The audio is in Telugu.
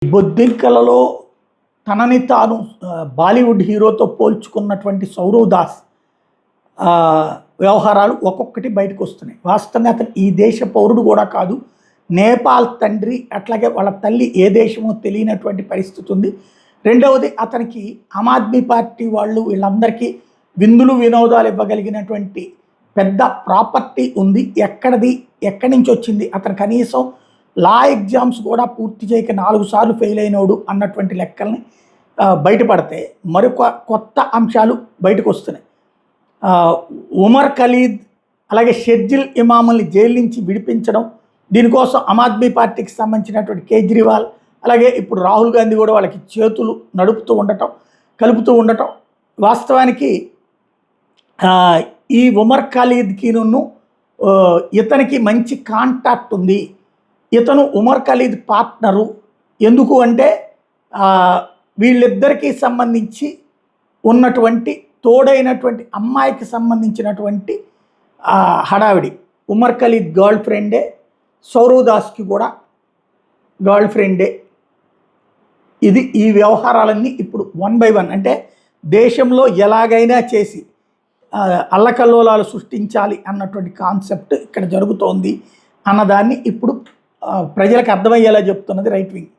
బొద్దింకలలో తనని తాను బాలీవుడ్ హీరోతో పోల్చుకున్నటువంటి సౌరవ్ దాస్ వ్యవహారాలు ఒక్కొక్కటి బయటకు వస్తున్నాయి. వాస్తవంగా అతను ఈ దేశ పౌరుడు కూడా కాదు, నేపాల్ తండ్రి, అట్లాగే వాళ్ళ తల్లి ఏ దేశమో తెలియనటువంటి పరిస్థితి ఉంది. రెండవది, అతనికి ఆమ్ ఆద్మీ పార్టీ వాళ్ళు వీళ్ళందరికీ విందులు వినోదాలు ఇవ్వగలిగినటువంటి పెద్ద ప్రాపర్టీ ఉంది. ఎక్కడి నుంచి వచ్చింది, అతను కనీసం లా ఎగ్జామ్స్ కూడా పూర్తి చేయక 4 సార్లు ఫెయిల్ అయినోడు అన్నటువంటి లెక్కల్ని బయటపడితే మరొక కొత్త అంశాలు బయటకు వస్తున్నాయి. ఉమర్ ఖలీద్ అలాగే షర్జిల్ ఇమాముల్ని జైలు నుంచి విడిపించడం, దీనికోసం ఆమ్ ఆద్మీ పార్టీకి సంబంధించినటువంటి కేజ్రీవాల్ అలాగే ఇప్పుడు రాహుల్ గాంధీ కూడా వాళ్ళకి చేతులు కలుపుతూ ఉండటం వాస్తవానికి ఈ ఉమర్ ఖలీద్కిను ఇతనికి మంచి కాంటాక్ట్ ఉంది. ఇతను ఉమర్ ఖలీద్ పార్ట్నరు. ఎందుకు అంటే వీళ్ళిద్దరికీ సంబంధించి ఉన్నటువంటి తోడైనటువంటి అమ్మాయికి సంబంధించినటువంటి హడావిడి. ఉమర్ ఖలీద్ గర్ల్ ఫ్రెండే, సౌరవ్ దాస్కి కూడా గర్ల్ ఫ్రెండే. ఈ వ్యవహారాలన్నీ ఇప్పుడు 1 by 1 అంటే దేశంలో ఎలాగైనా చేసి అల్లకల్లోలాలు సృష్టించాలి అన్నటువంటి కాన్సెప్ట్ ఇక్కడ జరుగుతోంది అన్నదాన్ని ఇప్పుడు ప్రజలకు అర్థమయ్యేలా చెప్తున్నది రైట్ వింగ్.